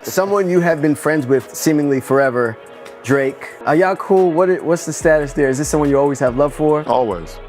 Someone you have been friends with seemingly forever, Drake. Are y'all cool? What's the status there? Is this someone you always have love for? Always.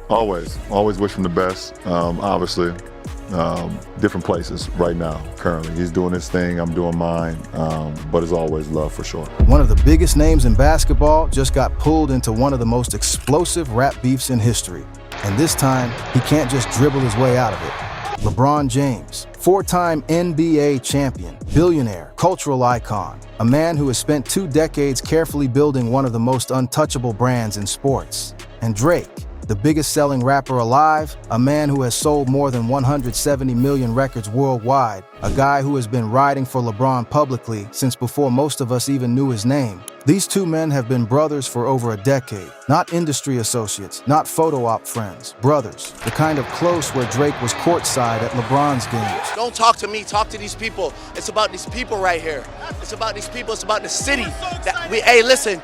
Always wish him the best. Obviously, different places right now, currently. He's doing his thing, I'm doing mine, but it's always love for sure. One of the biggest names in basketball just got pulled into one of the most explosive rap beefs in history. And this time, he can't just dribble his way out of it. LeBron James, four-time NBA champion, billionaire, cultural icon, a man who has spent 2 decades carefully building one of the most untouchable brands in sports. And Drake, the biggest selling rapper alive, a man who has sold more than 170 million records worldwide, a guy who has been riding for LeBron publicly since before most of us even knew his name. These two men have been brothers for over a decade, not industry associates, not photo op friends, brothers, the kind of close where Drake was courtside at LeBron's games. Don't talk to me, talk to these people. It's about these people right here. It's about these people, it's about the city. Hey, listen,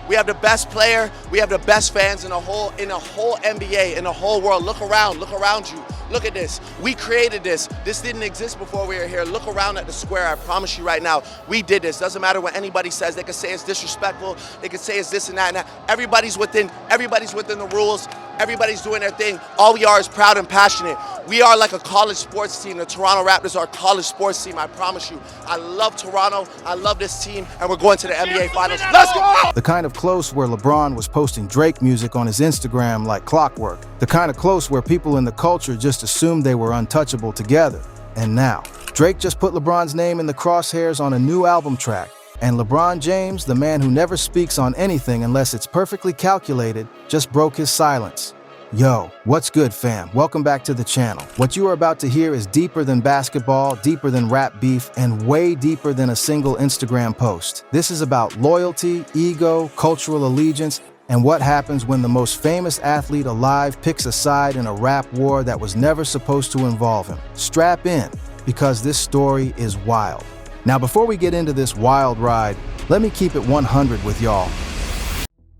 we have the best player, we have the best fans in the whole NBA, in the whole world. Look around you. Look at this. We created this. This didn't exist before we were here. Look around at the square. I promise you right now, we did this. Doesn't matter what anybody says. They can say it's disrespectful. They can say it's this and that and that. Everybody's within the rules. Everybody's doing their thing. All we are is proud and passionate. We are like a college sports team. The Toronto Raptors are a college sports team. I promise you. I love Toronto. I love this team. And we're going to the NBA Finals. Let's go! The kind of close where LeBron was posting Drake music on his Instagram like clockwork. The kind of close where people in the culture just assumed they were untouchable together. And now, Drake just put LeBron's name in the crosshairs on a new album track. And LeBron James, the man who never speaks on anything unless it's perfectly calculated, just broke his silence. Yo, what's good, fam? Welcome back to the channel. What you are about to hear is deeper than basketball, deeper than rap beef, and way deeper than a single Instagram post. This is about loyalty, ego, cultural allegiance, and what happens when the most famous athlete alive picks a side in a rap war that was never supposed to involve him. Strap in, because this story is wild. Now, before we get into this wild ride, let me keep it 100 with y'all.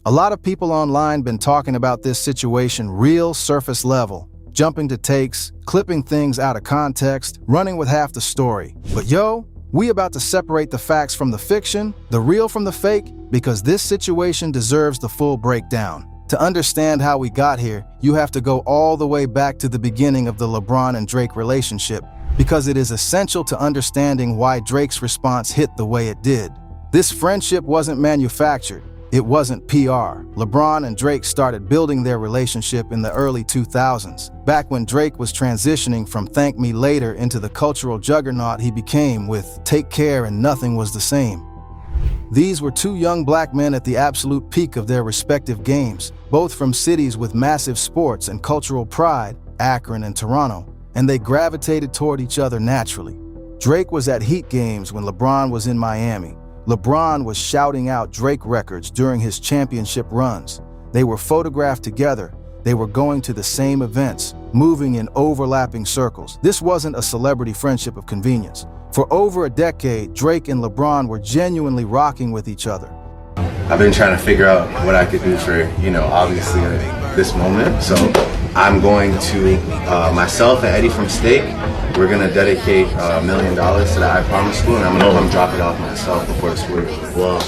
A lot of people online been talking about this situation real surface level, jumping to takes, clipping things out of context, running with half the story. But yo, we about to separate the facts from the fiction, the real from the fake, because this situation deserves the full breakdown. To understand how we got here, you have to go all the way back to the beginning of the LeBron and Drake relationship, because it is essential to understanding why Drake's response hit the way it did. This friendship wasn't manufactured. It wasn't PR. LeBron and Drake started building their relationship in the early 2000s, back when Drake was transitioning from Thank Me Later into the cultural juggernaut he became with Take Care and Nothing Was the Same. These were two young black men at the absolute peak of their respective games, both from cities with massive sports and cultural pride, Akron and Toronto, and they gravitated toward each other naturally. Drake was at Heat games when LeBron was in Miami. LeBron was shouting out Drake records during his championship runs. They were photographed together. They were going to the same events, moving in overlapping circles. This wasn't a celebrity friendship of convenience. For over a decade, Drake and LeBron were genuinely rocking with each other. I've been trying to figure out what I could do for, obviously this moment. So I'm going to, myself and Eddie from Steak, we're going to dedicate $1 million to the I Promise School, and I'm going to come drop it off myself before the school year. Wow.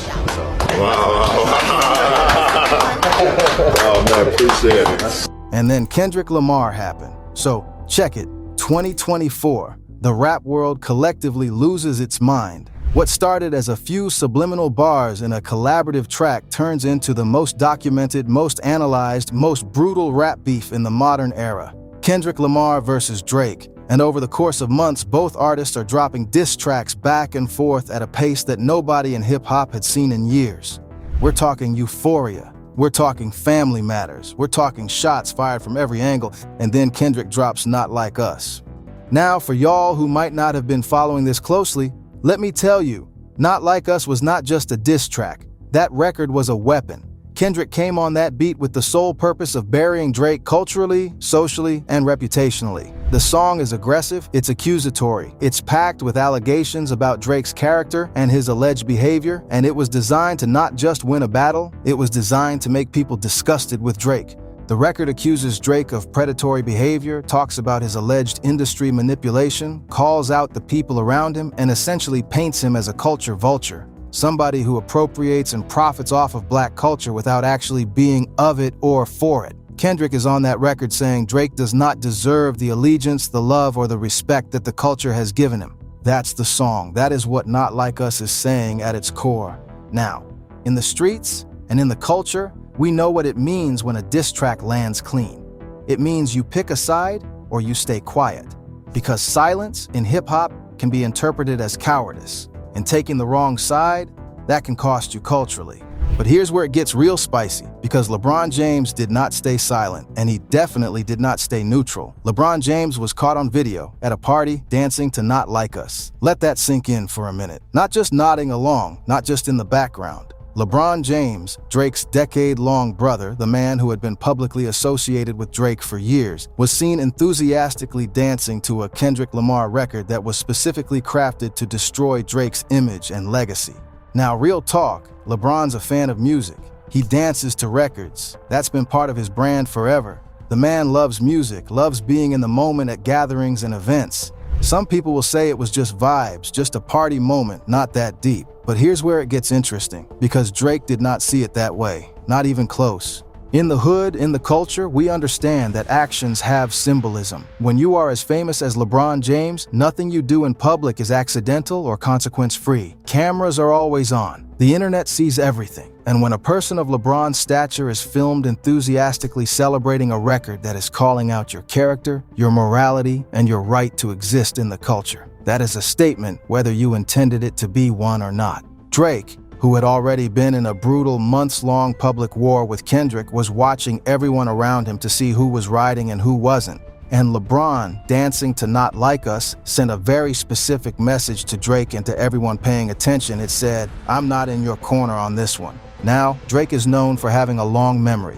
Wow, man, appreciate it. And then Kendrick Lamar happened. So check it, 2024, the rap world collectively loses its mind. What started as a few subliminal bars in a collaborative track turns into the most documented, most analyzed, most brutal rap beef in the modern era. Kendrick Lamar versus Drake. And over the course of months, both artists are dropping diss tracks back and forth at a pace that nobody in hip-hop had seen in years. We're talking Euphoria. We're talking Family Matters. We're talking shots fired from every angle, and then Kendrick drops Not Like Us. Now, for y'all who might not have been following this closely, let me tell you, Not Like Us was not just a diss track. That record was a weapon. Kendrick came on that beat with the sole purpose of burying Drake culturally, socially, and reputationally. The song is aggressive, it's accusatory, it's packed with allegations about Drake's character and his alleged behavior, and it was designed to not just win a battle, it was designed to make people disgusted with Drake. The record accuses Drake of predatory behavior, talks about his alleged industry manipulation, calls out the people around him, and essentially paints him as a culture vulture, somebody who appropriates and profits off of black culture without actually being of it or for it. Kendrick is on that record saying Drake does not deserve the allegiance, the love, or the respect that the culture has given him. That's the song. That is what Not Like Us is saying at its core. Now, in the streets and in the culture, we know what it means when a diss track lands clean. It means you pick a side or you stay quiet. Because silence in hip-hop can be interpreted as cowardice, and taking the wrong side, that can cost you culturally. But here's where it gets real spicy, because LeBron James did not stay silent, and he definitely did not stay neutral. LeBron James was caught on video at a party dancing to Not Like Us. Let that sink in for a minute. Not just nodding along, not just in the background. LeBron James, Drake's decade-long brother, the man who had been publicly associated with Drake for years, was seen enthusiastically dancing to a Kendrick Lamar record that was specifically crafted to destroy Drake's image and legacy. Now, real talk, LeBron's a fan of music. He dances to records. That's been part of his brand forever. The man loves music, loves being in the moment at gatherings and events. Some people will say it was just vibes, just a party moment, not that deep. But here's where it gets interesting, because Drake did not see it that way, not even close. In the hood, in the culture, we understand that actions have symbolism. When you are as famous as LeBron James, nothing you do in public is accidental or consequence-free. Cameras are always on. The internet sees everything. And when a person of LeBron's stature is filmed enthusiastically celebrating a record that is calling out your character, your morality, and your right to exist in the culture, that is a statement whether you intended it to be one or not. Drake, who had already been in a brutal months-long public war with Kendrick, was watching everyone around him to see who was riding and who wasn't. And LeBron, dancing to Not Like Us, sent a very specific message to Drake and to everyone paying attention. It said, "I'm not in your corner on this one." Now, Drake is known for having a long memory.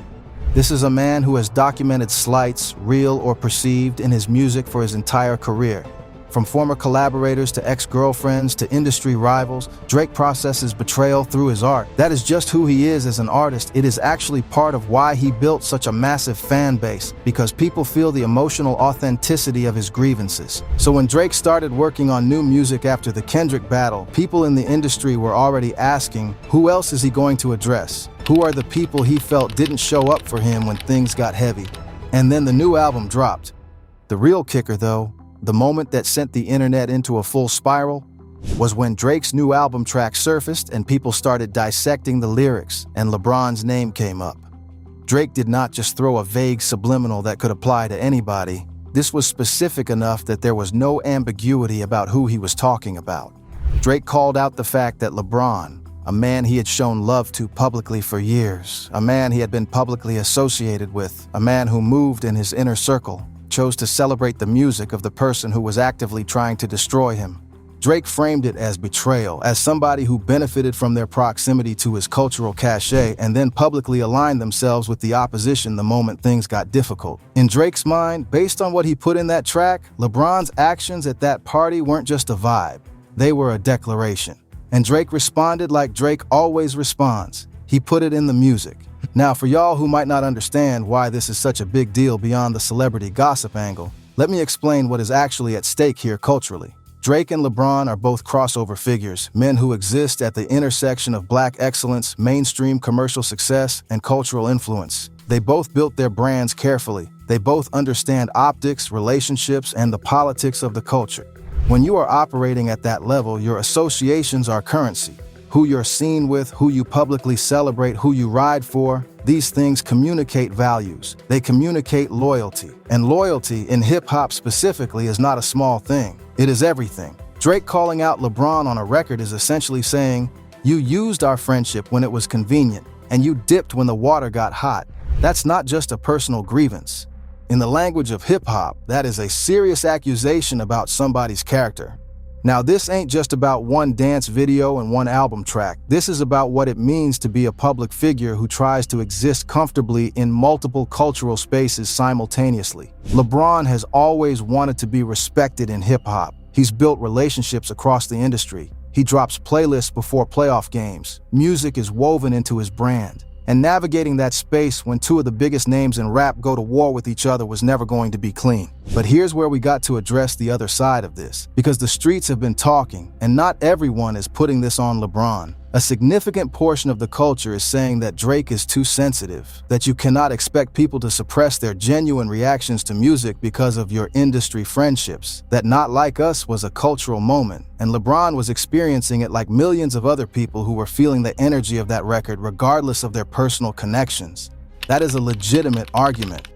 This is a man who has documented slights, real or perceived, in his music for his entire career. From former collaborators to ex-girlfriends to industry rivals, Drake processes betrayal through his art. That is just who he is as an artist. It is actually part of why he built such a massive fan base, because people feel the emotional authenticity of his grievances. So when Drake started working on new music after the Kendrick battle, people in the industry were already asking, who else is he going to address? Who are the people he felt didn't show up for him when things got heavy? And then the new album dropped. The real kicker, though, the moment that sent the internet into a full spiral, was when Drake's new album track surfaced and people started dissecting the lyrics and LeBron's name came up. Drake did not just throw a vague subliminal that could apply to anybody. This was specific enough that there was no ambiguity about who he was talking about. Drake called out the fact that LeBron, a man he had shown love to publicly for years, a man he had been publicly associated with, a man who moved in his inner circle, chose to celebrate the music of the person who was actively trying to destroy him. Drake framed it as betrayal, as somebody who benefited from their proximity to his cultural cachet and then publicly aligned themselves with the opposition the moment things got difficult. In Drake's mind, based on what he put in that track, LeBron's actions at that party weren't just a vibe, they were a declaration. And Drake responded like Drake always responds. He put it in the music. Now, for y'all who might not understand why this is such a big deal beyond the celebrity gossip angle, let me explain what is actually at stake here culturally. Drake and LeBron are both crossover figures, men who exist at the intersection of black excellence, mainstream commercial success, and cultural influence. They both built their brands carefully. They both understand optics, relationships, and the politics of the culture. When you are operating at that level, your associations are currency. Who you're seen with, who you publicly celebrate, who you ride for, these things communicate values. They communicate loyalty. And loyalty, in hip-hop specifically, is not a small thing. It is everything. Drake calling out LeBron on a record is essentially saying, you used our friendship when it was convenient, and you dipped when the water got hot. That's not just a personal grievance. In the language of hip-hop, that is a serious accusation about somebody's character. Now, this ain't just about one dance video and one album track. This is about what it means to be a public figure who tries to exist comfortably in multiple cultural spaces simultaneously. LeBron has always wanted to be respected in hip-hop. He's built relationships across the industry. He drops playlists before playoff games. Music is woven into his brand. And navigating that space when two of the biggest names in rap go to war with each other was never going to be clean. But here's where we got to address the other side of this, because the streets have been talking, and not everyone is putting this on LeBron. A significant portion of the culture is saying that Drake is too sensitive, that you cannot expect people to suppress their genuine reactions to music because of your industry friendships, that Not Like Us was a cultural moment, and LeBron was experiencing it like millions of other people who were feeling the energy of that record regardless of their personal connections. That is a legitimate argument.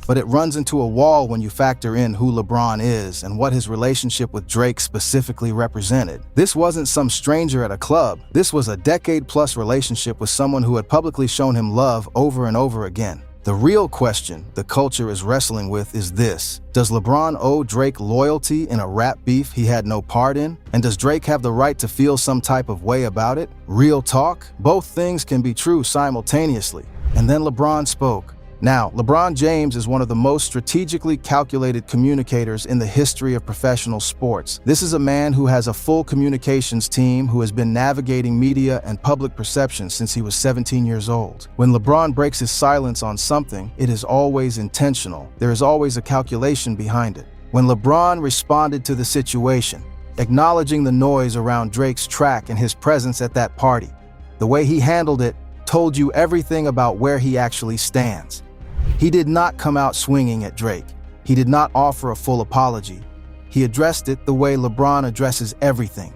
But it runs into a wall when you factor in who LeBron is and what his relationship with Drake specifically represented. This wasn't some stranger at a club. This was a decade-plus relationship with someone who had publicly shown him love over and over again. The real question the culture is wrestling with is this: does LeBron owe Drake loyalty in a rap beef he had no part in? And does Drake have the right to feel some type of way about it? Real talk? Both things can be true simultaneously. And then LeBron spoke. Now, LeBron James is one of the most strategically calculated communicators in the history of professional sports. This is a man who has a full communications team who has been navigating media and public perception since he was 17 years old. When LeBron breaks his silence on something, it is always intentional. There is always a calculation behind it. When LeBron responded to the situation, acknowledging the noise around Drake's track and his presence at that party, the way he handled it told you everything about where he actually stands. He did not come out swinging at Drake. He did not offer a full apology. He addressed it the way LeBron addresses everything,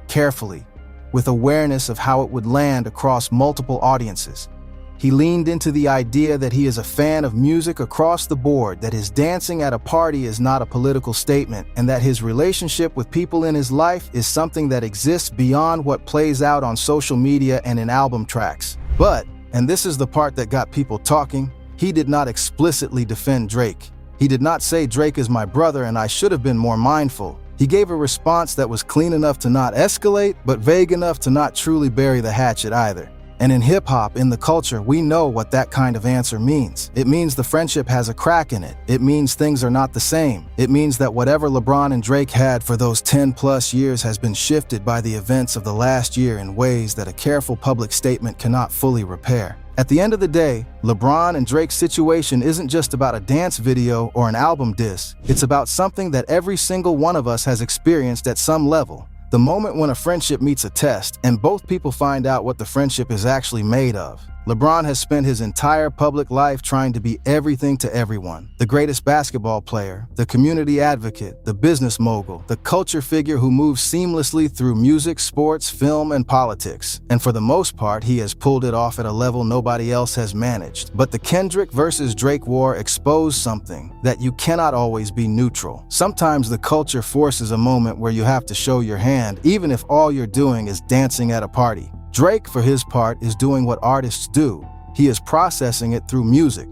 carefully, with awareness of how it would land across multiple audiences. He leaned into the idea that he is a fan of music across the board, that his dancing at a party is not a political statement, and that his relationship with people in his life is something that exists beyond what plays out on social media and in album tracks. But, and this is the part that got people talking, he did not explicitly defend Drake. He did not say Drake is my brother and I should have been more mindful. He gave a response that was clean enough to not escalate, but vague enough to not truly bury the hatchet either. And in hip-hop, in the culture, we know what that kind of answer means. It means the friendship has a crack in it. It means things are not the same. It means that whatever LeBron and Drake had for those 10+ years has been shifted by the events of the last year in ways that a careful public statement cannot fully repair. At the end of the day, LeBron and Drake's situation isn't just about a dance video or an album diss. It's about something that every single one of us has experienced at some level. The moment when a friendship meets a test and both people find out what the friendship is actually made of. LeBron has spent his entire public life trying to be everything to everyone. The greatest basketball player, the community advocate, the business mogul, the culture figure who moves seamlessly through music, sports, film, and politics. And for the most part, he has pulled it off at a level nobody else has managed. But the Kendrick versus Drake war exposed something, that you cannot always be neutral. Sometimes the culture forces a moment where you have to show your hand, even if all you're doing is dancing at a party. Drake, for his part, is doing what artists do. He is processing it through music.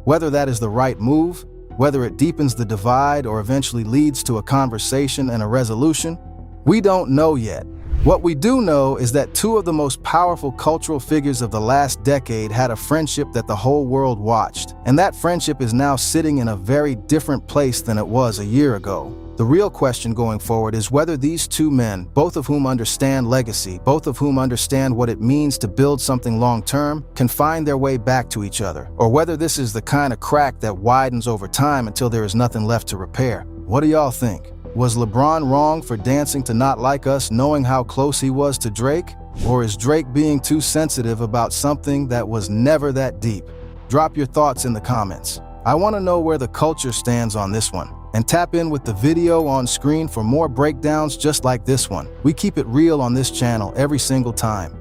Whether that is the right move, whether it deepens the divide or eventually leads to a conversation and a resolution, we don't know yet. What we do know is that two of the most powerful cultural figures of the last decade had a friendship that the whole world watched. And that friendship is now sitting in a very different place than it was a year ago. The real question going forward is whether these two men, both of whom understand legacy, both of whom understand what it means to build something long-term, can find their way back to each other, or whether this is the kind of crack that widens over time until there is nothing left to repair. What do y'all think? Was LeBron wrong for dancing to Not Like Us knowing how close he was to Drake? Or is Drake being too sensitive about something that was never that deep? Drop your thoughts in the comments. I want to know where the culture stands on this one. And tap in with the video on screen for more breakdowns just like this one. We keep it real on this channel every single time.